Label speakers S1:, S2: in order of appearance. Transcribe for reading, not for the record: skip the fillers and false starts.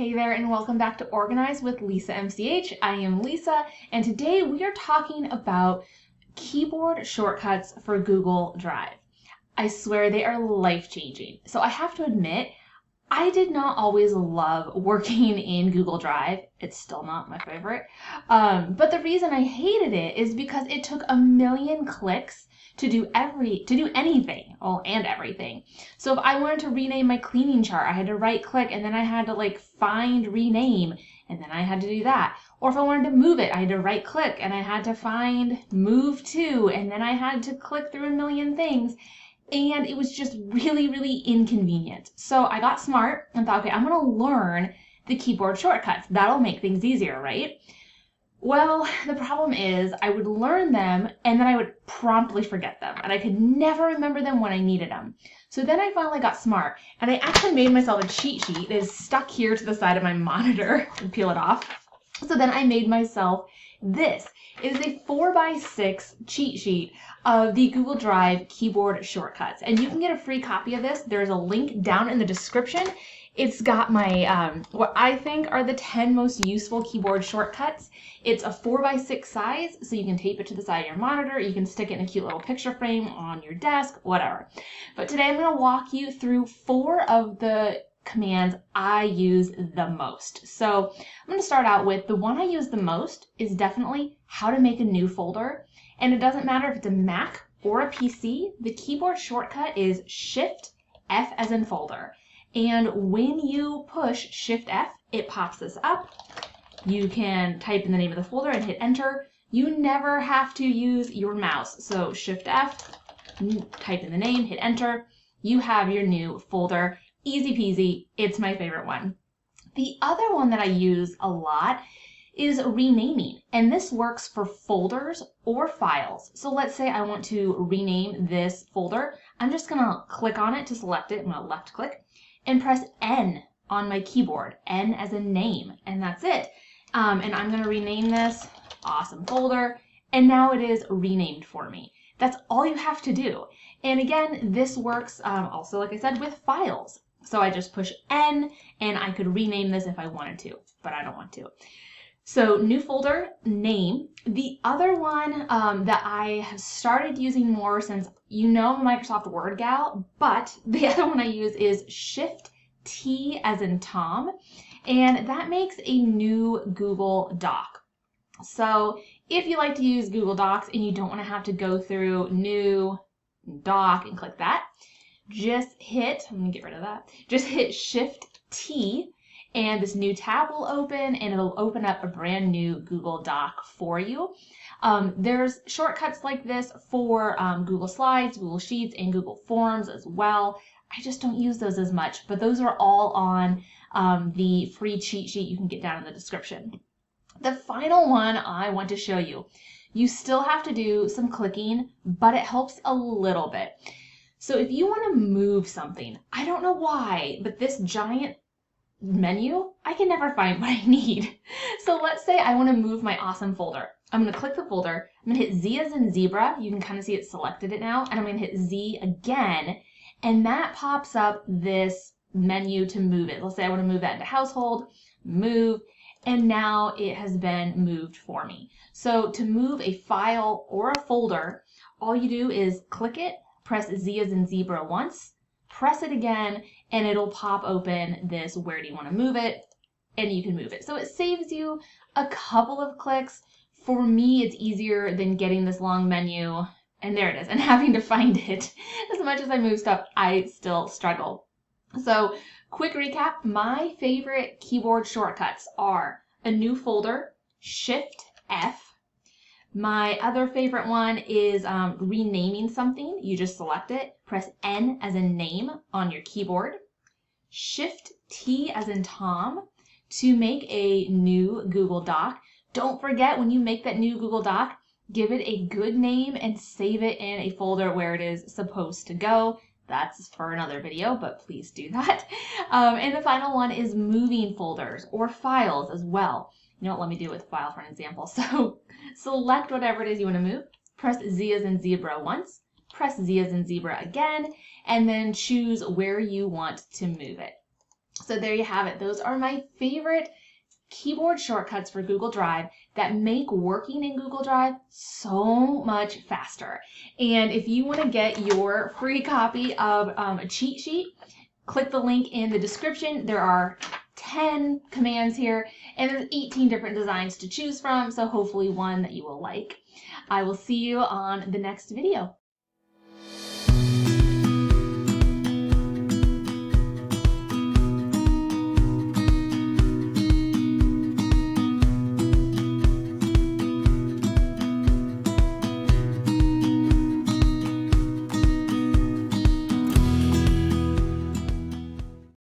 S1: Hey there and welcome back to Organize with Lisa MCH. I am Lisa and today we are talking about keyboard shortcuts for Google Drive. I swear they are life-changing. So I have to admit, I did not always love working in Google Drive. It's still not my favorite. But the reason I hated it is because it took a million clicks to do anything, and everything. So if I wanted to rename my cleaning chart, I had to right click and then I had to find rename and then I had to do that. Or if I wanted to move it, I had to right click and I had to find move to and then I had to click through a million things. And it was just really, really inconvenient. So I got smart and thought, okay, I'm going to learn the keyboard shortcuts. That'll make things easier, right? Well, the problem is I would learn them and then I would promptly forget them and I could never remember them when I needed them. So then I finally got smart and I actually made myself a cheat sheet that is stuck here to the side of my monitor and peel it off. So then I made myself this. It is a 4x6 cheat sheet of the Google Drive keyboard shortcuts. And you can get a free copy of this. There's a link down in the description. It's got my, what I think are the 10 most useful keyboard shortcuts. It's a 4x6 size, so you can tape it to the side of your monitor. You can stick it in a cute little picture frame on your desk, whatever. But today I'm going to walk you through 4 of the commands I use the most. So I'm going to start out with the one I use the most is definitely how to make a new folder. And it doesn't matter if it's a Mac or a PC, the keyboard shortcut is Shift F as in folder. And when you push Shift F, it pops this up. You can type in the name of the folder and hit enter. You never have to use your mouse. So Shift F, type in the name, hit enter. You have your new folder. Easy peasy. It's my favorite one. The other one that I use a lot is renaming, and this works for folders or files. So let's say I want to rename this folder. I'm just gonna click on it to select it. I'm gonna left click and press N on my keyboard, N as in name, and that's it. And I'm gonna rename this awesome folder, and now it is renamed for me. That's all you have to do. And again, this works also, like I said, with files. So I just push N and I could rename this if I wanted to, but I don't want to. So new folder, name. The other one that I have started using more since, you know, I'm a Microsoft Word gal, but the other one I use is Shift T as in Tom, and that makes a new Google Doc. So if you like to use Google Docs and you don't want to have to go through new doc and click that, just hit, I'm going to get rid of that, just hit Shift T and this new tab will open and it'll open up a brand new Google Doc for you. There's shortcuts like this for Google Slides, Google Sheets, and Google Forms as well. I just don't use those as much, but those are all on the free cheat sheet you can get down in the description. The final one I want to show you, you still have to do some clicking, but it helps a little bit. So if you want to move something, I don't know why, but this giant menu, I can never find what I need. So let's say I want to move my awesome folder. I'm going to click the folder. I'm going to hit Z as in zebra. You can kind of see it selected it now. And I'm going to hit Z again. And that pops up this menu to move it. Let's say I want to move that into household, move, and now it has been moved for me. So to move a file or a folder, all you do is click it, press Z as in zebra once, press it again, and it'll pop open this where do you want to move it, and you can move it. So it saves you a couple of clicks. For me, it's easier than getting this long menu, and there it is, and having to find it. As much as I move stuff, I still struggle. So quick recap, my favorite keyboard shortcuts are a new folder, Shift F. My other favorite one is renaming something. You just select it, press N as in name on your keyboard, Shift T as in Tom to make a new Google Doc. Don't forget when you make that new Google Doc, give it a good name and save it in a folder where it is supposed to go. That's for another video, but please do that. And the final one is moving folders or files as well. You know what, let me do it with file for an example. So select whatever it is you want to move, press Z as in zebra once, press Z as in zebra again, and then choose where you want to move it. So there you have it. Those are my favorite keyboard shortcuts for Google Drive that make working in Google Drive so much faster. And if you want to get your free copy of a cheat sheet, click the link in the description. There are 10 commands here, and there's 18 different designs to choose from, so hopefully one that you will like. I will see you on the next video.